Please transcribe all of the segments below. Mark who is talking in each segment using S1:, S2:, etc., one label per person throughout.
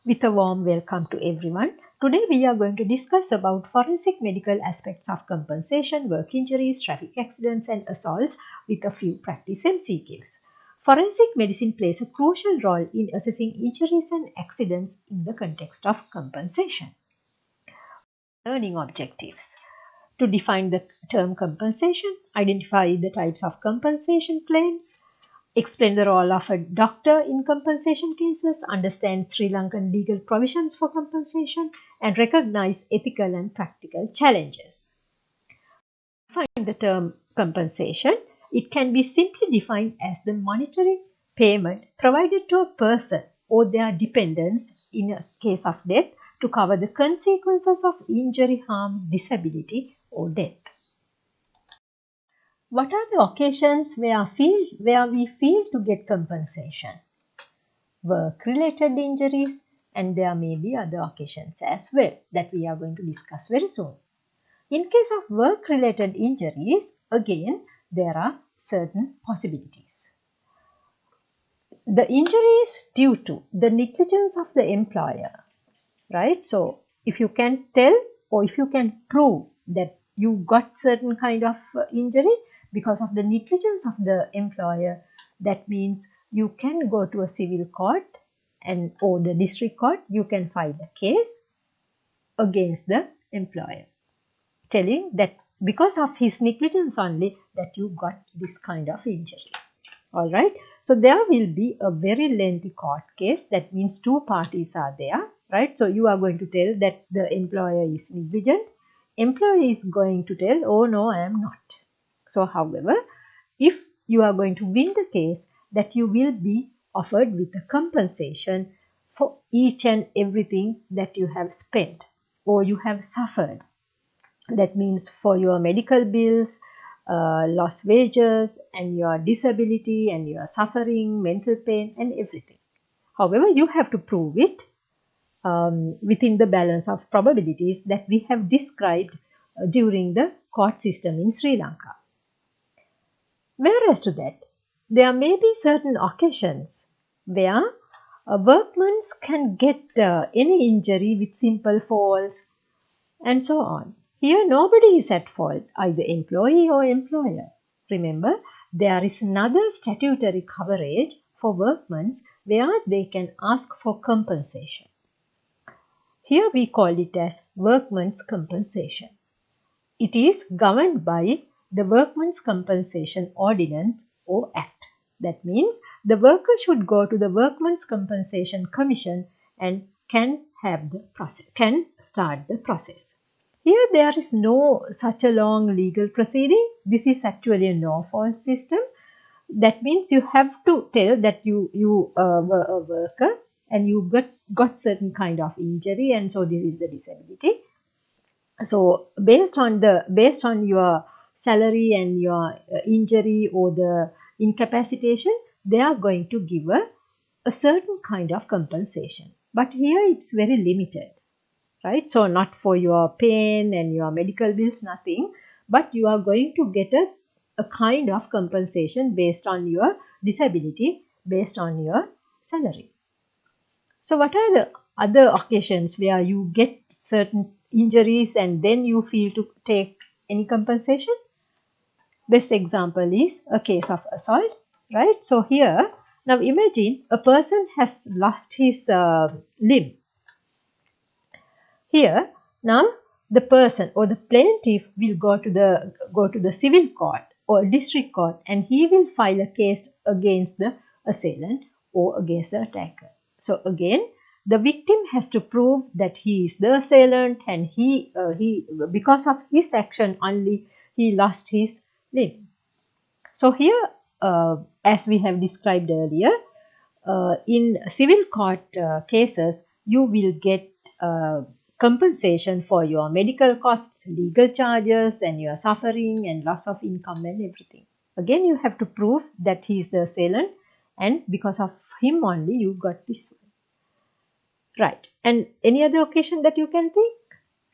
S1: With a warm welcome to everyone. Today we are going to discuss about forensic medical aspects of compensation, work injuries, traffic accidents and assaults with a few practice MCQs. Forensic medicine plays a crucial role in assessing injuries and accidents in the context of compensation. Learning objectives. To define the term compensation, identify the types of compensation claims, explain the role of a doctor in compensation cases, understand Sri Lankan legal provisions for compensation, and recognize ethical and practical challenges. Define the term compensation. It can be simply defined as the monetary payment provided to a person or their dependents in a case of death to cover the consequences of injury, harm, disability, or death. What are the occasions where we fail to get compensation? Work-related injuries, and there may be other occasions as well that we are going to discuss very soon. In case of work-related injuries, again, there are certain possibilities. The injury is due to the negligence of the employer, right? So, if you can tell or if you can prove that you got certain kind of injury because of the negligence of the employer, that means you can go to a civil court or the district court. You can file a case against the employer, telling that because of his negligence only that you got this kind of injury. All right. So there will be a very lengthy court case. That means two parties are there, right? So you are going to tell that the employer is negligent. Employee is going to tell, oh no, I am not. So however, if you are going to win the case, that you will be offered with a compensation for each and everything that you have spent or you have suffered. That means for your medical bills, lost wages and your disability and your suffering, mental pain and everything. However, you have to prove it within the balance of probabilities that we have described during the court system in Sri Lanka. Whereas to that, there may be certain occasions where workmen can get any injury with simple falls and so on. Here nobody is at fault, either employee or employer. Remember, there is another statutory coverage for workmen where they can ask for compensation. Here we call it as workmen's compensation. It is governed by the Workmen's Compensation Ordinance or Act. That means the worker should go to the Workmen's Compensation Commission and can start the process. Here there is no such a long legal proceeding. This is actually a no-fault system. That means you have to tell that you were a worker and you got certain kind of injury, and so this is the disability. So based on your salary and your injury or the incapacitation, they are going to give a certain kind of compensation. But here it's very limited, right? So not for your pain and your medical bills, nothing, but you are going to get a kind of compensation based on your disability, based on your salary. So what are the other occasions where you get certain injuries and then you feel to take any compensation? Best example is a case of assault, right? So here, now imagine a person has lost his limb. Here, now the person or the plaintiff will go to the civil court or district court and he will file a case against the assailant or against the attacker. So again, the victim has to prove that he is the assailant and he because of his action only he lost his limb. So here, as we have described earlier, in civil court cases, you will get compensation for your medical costs, legal charges and your suffering and loss of income and everything. Again, you have to prove that he is the assailant and because of him only you got this one. Right. And any other occasion that you can think?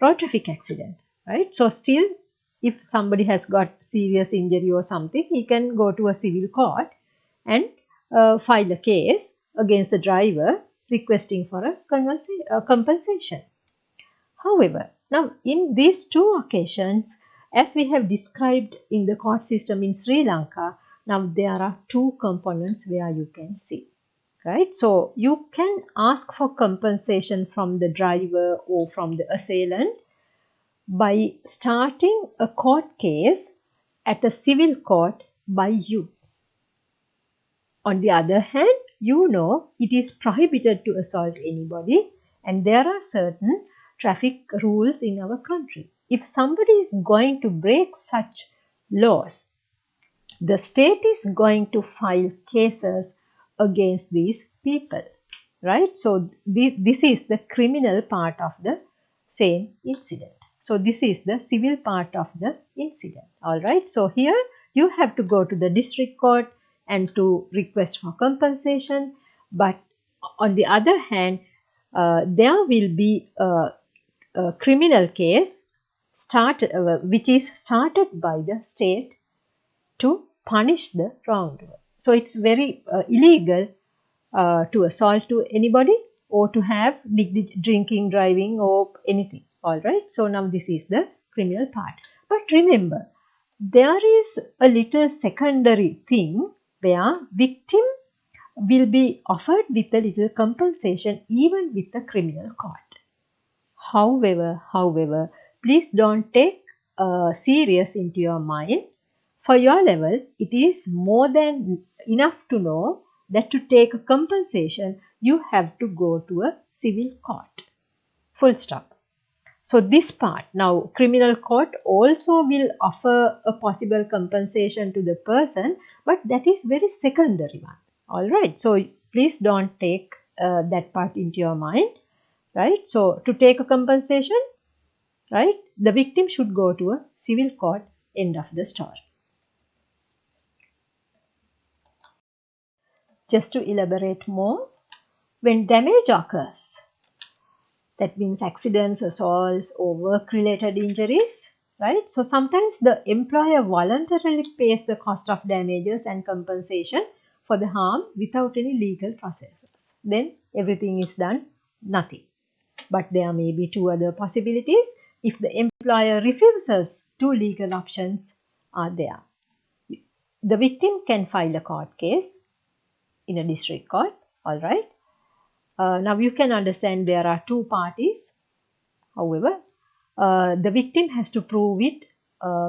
S1: Road traffic accident, right? So still, if somebody has got serious injury or something, he can go to a civil court and file a case against the driver requesting for a compensation. However, now in these two occasions, as we have described in the court system in Sri Lanka, now there are two components where you can see, right? So you can ask for compensation from the driver or from the assailant by starting a court case at a civil court by you. On the other hand, you know it is prohibited to assault anybody, and there are certain traffic rules in our country. If somebody is going to break such laws, the state is going to file cases against these people, right? So this is the criminal part of the same incident. So this is the civil part of the incident. All right. So here you have to go to the district court and to request for compensation. But on the other hand, there will be a criminal case which is started by the state to punish the wrongdoer. So it's very illegal to assault to anybody or to have drinking, driving or anything. All right. So now this is the criminal part. But remember, there is a little secondary thing where victim will be offered with a little compensation even with the criminal court. However, please don't take serious into your mind. For your level, it is more than enough to know that to take a compensation, you have to go to a civil court. Full stop. So this part, now criminal court also will offer a possible compensation to the person, but that is very secondary one. All right. So please don't take that part into your mind, right? So to take a compensation, right, the victim should go to a civil court. End of the story. Just to elaborate more, when damage occurs, that means accidents, assaults or work-related injuries, right? So sometimes the employer voluntarily pays the cost of damages and compensation for the harm without any legal processes. Then everything is done, nothing. But there may be two other possibilities. If the employer refuses, two legal options are there. The victim can file a court case in a district court, all right. Now you can understand there are two parties. However, the victim has to prove it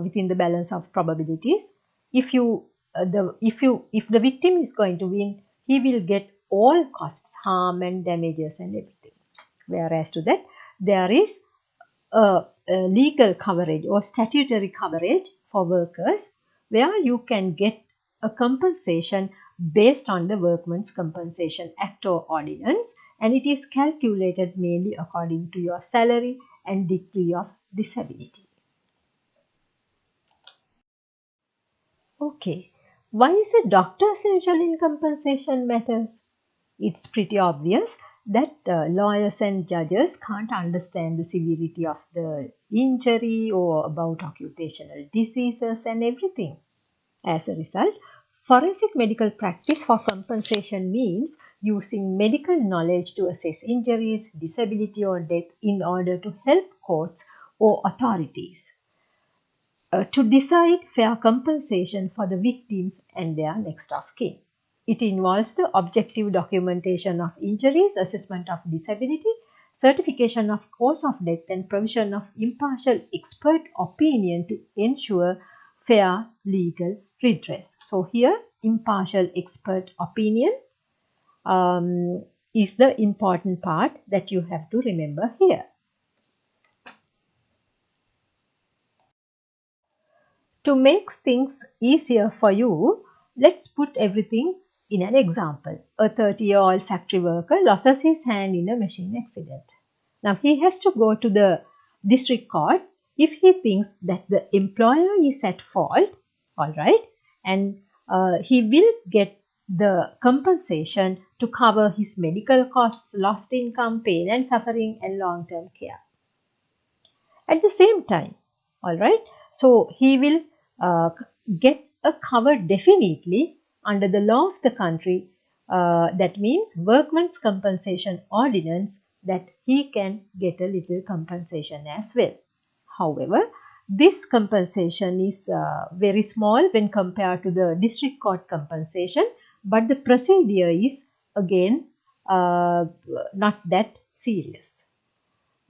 S1: within the balance of probabilities. If the victim is going to win, he will get all costs, harm and damages and everything. Whereas to that, there is a legal coverage or statutory coverage for workers where you can get a compensation based on the Workmen's Compensation Act or Ordinance, and it is calculated mainly according to your salary and degree of disability. Okay, why is a doctor essential in compensation matters? It's pretty obvious that lawyers and judges can't understand the severity of the injury or about occupational diseases and everything. As a result, forensic medical practice for compensation means using medical knowledge to assess injuries, disability or death in order to help courts or authorities to decide fair compensation for the victims and their next of kin. It involves the objective documentation of injuries, assessment of disability, certification of cause of death and provision of impartial expert opinion to ensure fair legal redress. So here impartial expert opinion is the important part that you have to remember here. To make things easier for you, let's put everything in an example. A 30-year-old factory worker loses his hand in a machine accident. Now he has to go to the district court if he thinks that the employer is at fault, all right, and he will get the compensation to cover his medical costs, lost income, pain and suffering and long-term care. At the same time, all right, so he will get a cover definitely under the law of the country that means Workmen's Compensation Ordinance, that he can get a little compensation as well. However, this compensation is very small when compared to the district court compensation, but the procedure is again not that serious.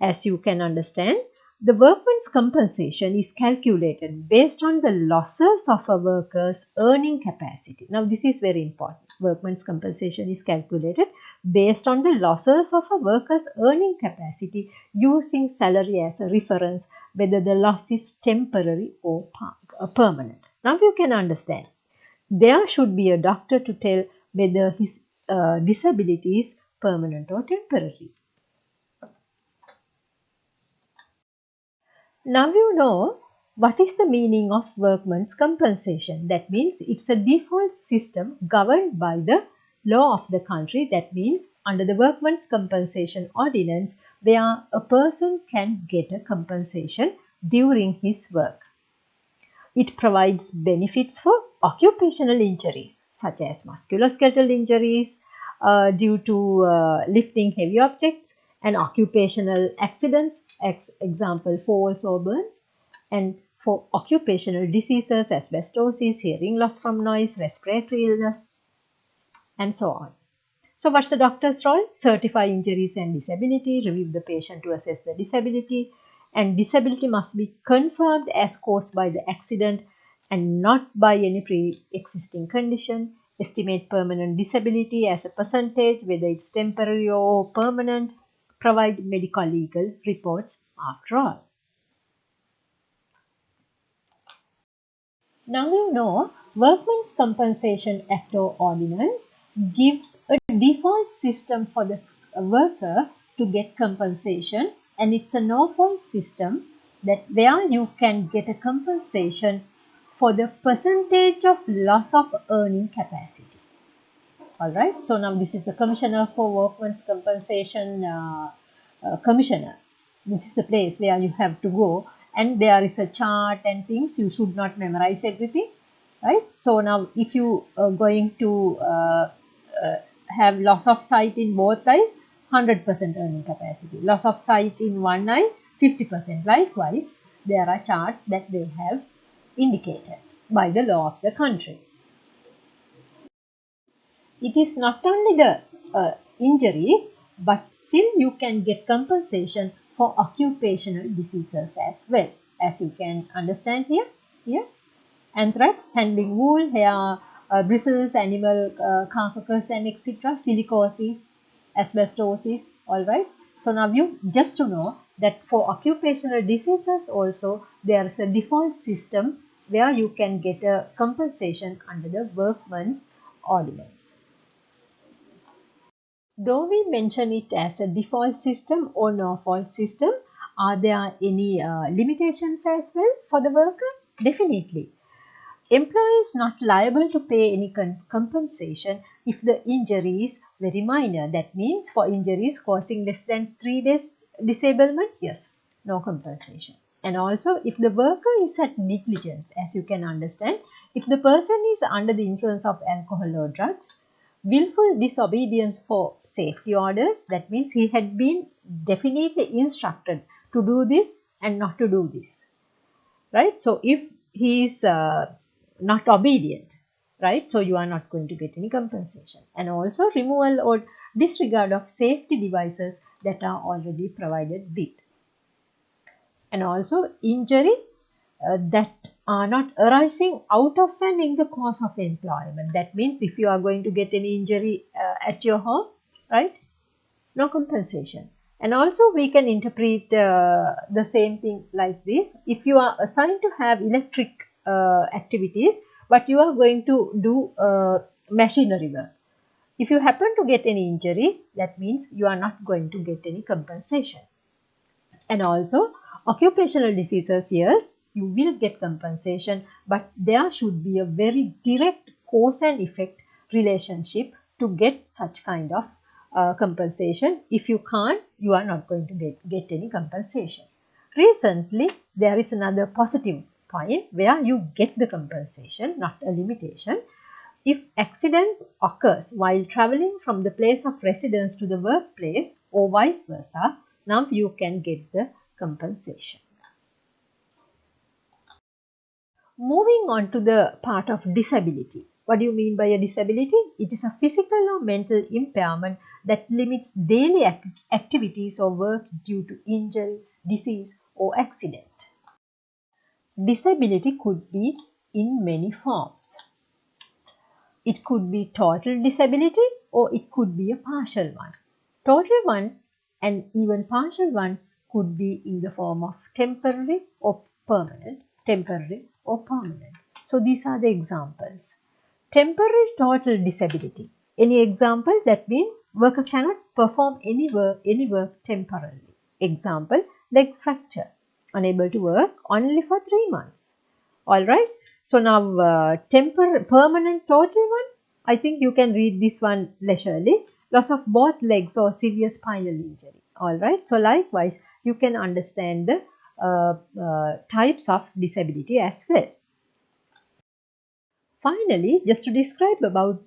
S1: As you can understand, the workman's compensation is calculated based on the losses of a worker's earning capacity. Now, this is very important. Workman's compensation is calculated based on the losses of a worker's earning capacity using salary as a reference, whether the loss is temporary or permanent. Now, you can understand. There should be a doctor to tell whether his disability is permanent or temporary. Now you know what is the meaning of workman's compensation. That means it's a default system governed by the law of the country. That means under the Workmen's Compensation Ordinance, where a person can get a compensation during his work. It provides benefits for occupational injuries such as musculoskeletal injuries due to lifting heavy objects, and occupational accidents, example falls or burns, and for occupational diseases, asbestosis, hearing loss from noise, respiratory illness, and so on. So what's the doctor's role? Certify injuries and disability, review the patient to assess the disability, and disability must be confirmed as caused by the accident and not by any pre-existing condition. Estimate permanent disability as a percentage, whether it's temporary or permanent. Provide medical legal reports after all. Now you know Workmen's Compensation Act or Ordinance gives a default system for the worker to get compensation, and it's a no-fault system that where you can get a compensation for the percentage of loss of earning capacity. Alright, so now this is the Commissioner for Workmen's Compensation Commissioner. This is the place where you have to go, and there is a chart and things. You should not memorize everything, right? So now if you are going to have loss of sight in both eyes, 100% earning capacity. Loss of sight in one eye, 50%. Likewise, there are charts that they have indicated by the law of the country. It is not only the injuries, but still you can get compensation for occupational diseases as well, as you can understand here. Anthrax, handling wool, hair, bristles, animal carcass, and etc. Silicosis, asbestosis. All right. So now you just to know that for occupational diseases also there is a default system where you can get a compensation under the Workmen's Ordinance. Though we mention it as a default system or no-fault system, are there any limitations as well for the worker? Definitely. Employer is not liable to pay any compensation if the injury is very minor. That means for injuries causing less than 3 days disablement, yes, no compensation. And also if the worker is at negligence, as you can understand, if the person is under the influence of alcohol or drugs, willful disobedience for safety orders, that means he had been definitely instructed to do this and not to do this, right? So if he is not obedient, right, so you are not going to get any compensation. And also removal or disregard of safety devices that are already provided with. And also injury that are not arising out of and in the course of employment. That means if you are going to get any injury at your home, right, no compensation. And also we can interpret the same thing like this. If you are assigned to have electric activities, but you are going to do machinery work, if you happen to get any injury, that means you are not going to get any compensation. And also occupational diseases, yes, you will get compensation, but there should be a very direct cause and effect relationship to get such kind of compensation. If you can't, you are not going to get any compensation. Recently, there is another positive point where you get the compensation, not a limitation. If accident occurs while traveling from the place of residence to the workplace or vice versa, now you can get the compensation. Moving on to the part of disability. What do you mean by a disability? It is a physical or mental impairment that limits daily activities or work due to injury, disease, or accident. Disability could be in many forms. It could be total disability or it could be a partial one. Total one and even partial one could be in the form of temporary or permanent. Temporary or permanent. So these are the examples. Temporary total disability. Any example? That means worker cannot perform any work temporarily. Example, leg fracture. Unable to work only for 3 months. Alright. So now permanent total one. I think you can read this one leisurely. Loss of both legs or severe spinal injury. Alright. So likewise, you can understand the types of disability as well. Finally, just to describe about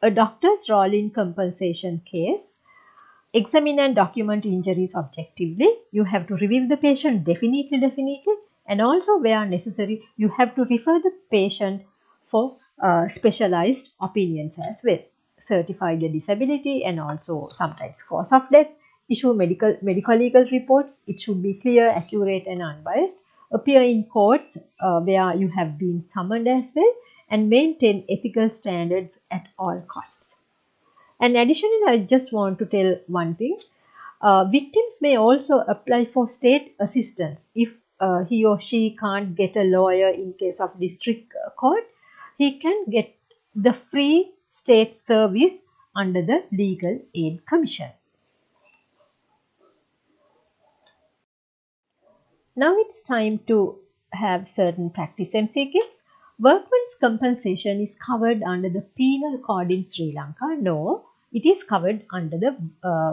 S1: a doctor's role in compensation case, examine and document injuries objectively. You have to review the patient definitely, and also where necessary, you have to refer the patient for specialized opinions as well. Certify the disability and also sometimes cause of death. Issue medical legal reports. It should be clear, accurate and unbiased. Appear in courts where you have been summoned as well, and maintain ethical standards at all costs. And additionally, I just want to tell one thing. Victims may also apply for state assistance if he or she can't get a lawyer in case of district court. He can get the free state service under the Legal Aid Commission. Now it's time to have certain practice MCQs. Workmen's compensation is covered under the Penal Code in Sri Lanka. No, it is covered under the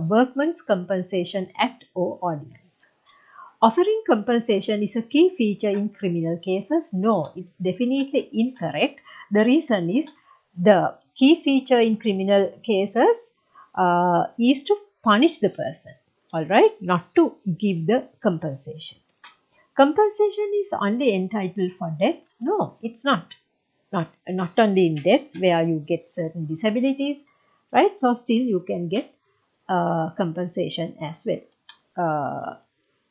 S1: Workmen's Compensation Act or Ordinance. Offering compensation is a key feature in criminal cases. No, it's definitely incorrect. The reason is the key feature in criminal cases is to punish the person, alright, not to give the compensation. Compensation is only entitled for deaths. No, it's not. Not only in deaths where you get certain disabilities, right? So still you can get compensation as well.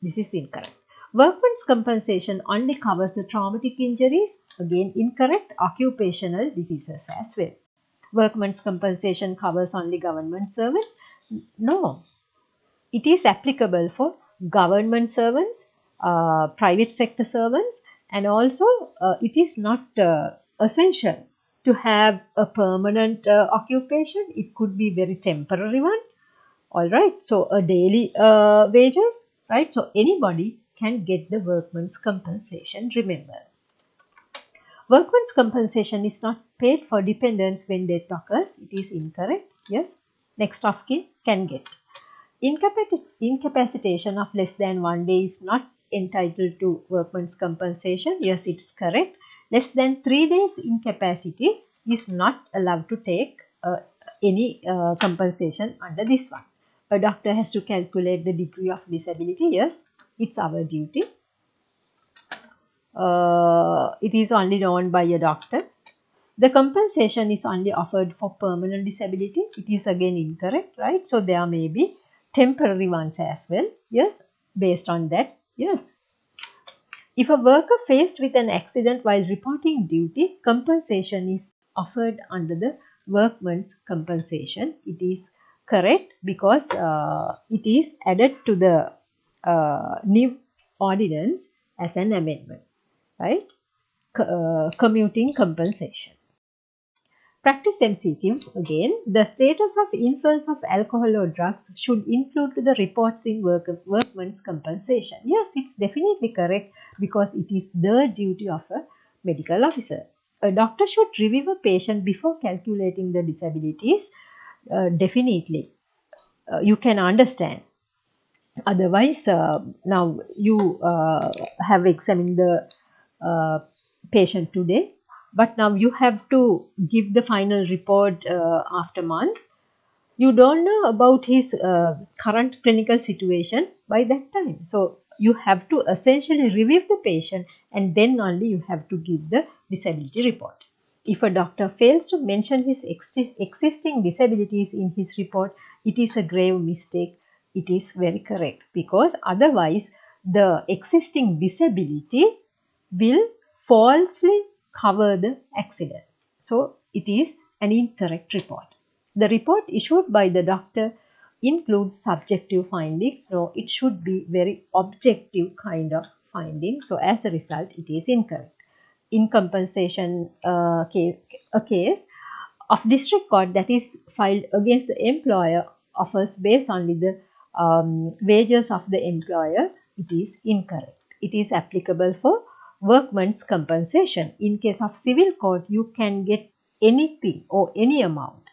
S1: This is incorrect. Workmen's compensation only covers the traumatic injuries. Again, incorrect. Occupational diseases as well. Workmen's compensation covers only government servants. No, it is applicable for government servants, private sector servants, and also it is not essential to have a permanent occupation. It could be very temporary one. All right. So a daily wages, right? So anybody can get the workman's compensation. Remember, workman's compensation is not paid for dependents when death occurs. It is incorrect. Yes. Next of kin can get. Incapacitation of less than 1 day is not entitled to workman's compensation. Yes, it's correct. Less than 3 days incapacity is not allowed to take any compensation under this one. A doctor has to calculate the degree of disability. Yes, it's our duty. It is only known by a doctor. The compensation is only offered for permanent disability. It is again incorrect, right? So there may be temporary ones as well. Yes, based on that. Yes. If a worker faced with an accident while reporting duty, compensation is offered under the workman's compensation. It is correct because it is added to the new ordinance as an amendment, right? Commuting compensation. Practice MCQs again. The status of influence of alcohol or drugs should include the reports in workman's compensation. Yes, it's definitely correct because it is the duty of a medical officer. A doctor should review a patient before calculating the disabilities. Definitely, you can understand. Otherwise, now you have examined the patient today. but now you have to give the final report after months. You don't know about his current clinical situation by that time. So you have to essentially review the patient and then only you have to give the disability report. If a doctor fails to mention his existing disabilities in his report, it is a grave mistake. It is very correct, because otherwise the existing disability will falsely cover the accident. So it is an incorrect report. The report issued by the doctor includes subjective findings, so it should be very objective kind of finding. So as a result, it is incorrect. In compensation a case of district court that is filed against the employer offers based only the wages of the employer, it is incorrect. It is applicable for workman's compensation. In case of civil court, you can get anything or any amount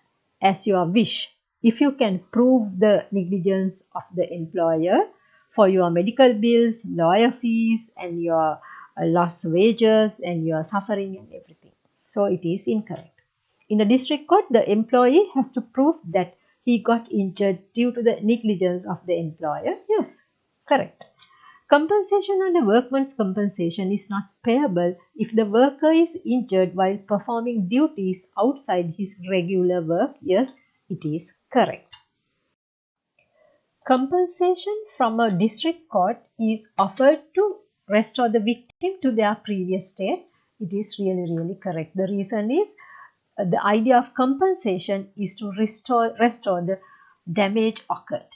S1: as your wish if you can prove the negligence of the employer for your medical bills, lawyer fees, and your lost wages and your suffering and everything. So it is incorrect. In a district court, the employee has to prove that he got injured due to the negligence of the employer. Yes, correct. Compensation under workman's compensation is not payable if the worker is injured while performing duties outside his regular work. Yes, it is correct. Compensation from a district court is offered to restore the victim to their previous state. It is really correct. The reason is the idea of compensation is to restore the damage occurred.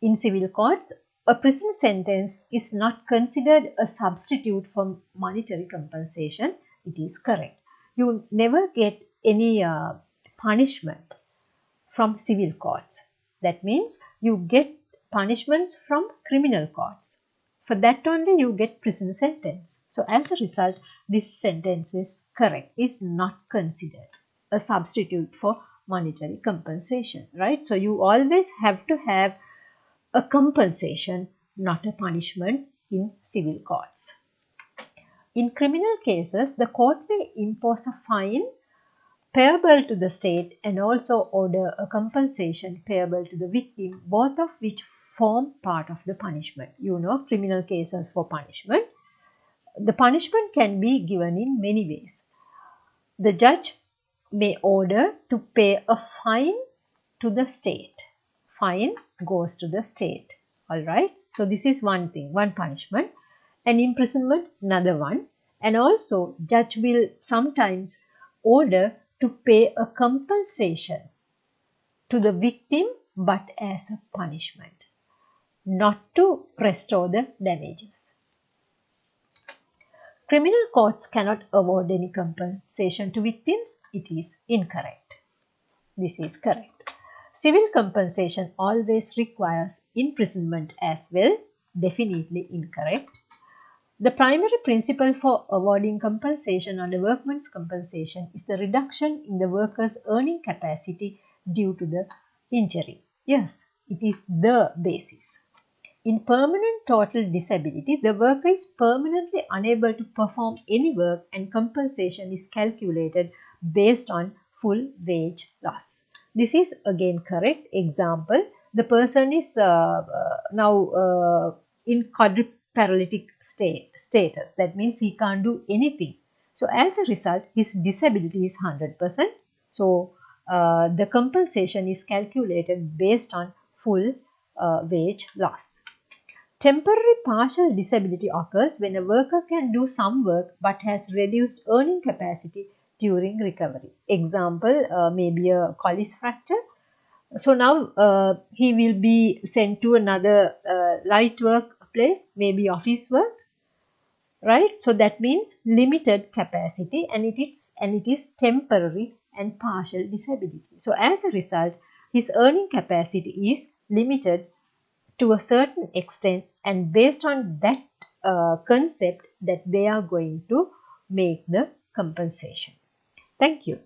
S1: In civil courts, a prison sentence is not considered a substitute for monetary compensation. It is correct. You never get any punishment from civil courts. That means you get punishments from criminal courts. For that only you get prison sentence. So as a result, this sentence is correct, is not considered a substitute for monetary compensation, right? So you always have to have a compensation, not a punishment in civil courts. In criminal cases, the court may impose a fine payable to the state and also order a compensation payable to the victim, both of which form part of the punishment. You know, criminal cases for punishment. The punishment can be given in many ways. The judge may order to pay a fine to the state. Fine goes to the state. Alright. So this is one thing, one punishment. And imprisonment, another one. And also judge will sometimes order to pay a compensation to the victim, but as a punishment, not to restore the damages. Criminal courts cannot award any compensation to victims. It is incorrect. This is correct. Civil compensation always requires imprisonment as well. Definitely incorrect. The primary principle for awarding compensation under workman's compensation is the reduction in the worker's earning capacity due to the injury. Yes, it is the basis. In permanent total disability, the worker is permanently unable to perform any work and compensation is calculated based on full wage loss. This is again correct. Example, the person is now in quadriparalytic status. That means he can't do anything. So as a result, his disability is 100%. So the compensation is calculated based on full wage loss. Temporary partial disability occurs when a worker can do some work but has reduced earning capacity during recovery. Example, maybe a Colles fracture. So now he will be sent to another light work place, maybe office work, right? So that means limited capacity, and it is temporary and partial disability. So as a result, his earning capacity is limited to a certain extent, and based on that concept that they are going to make the compensation. Thank you.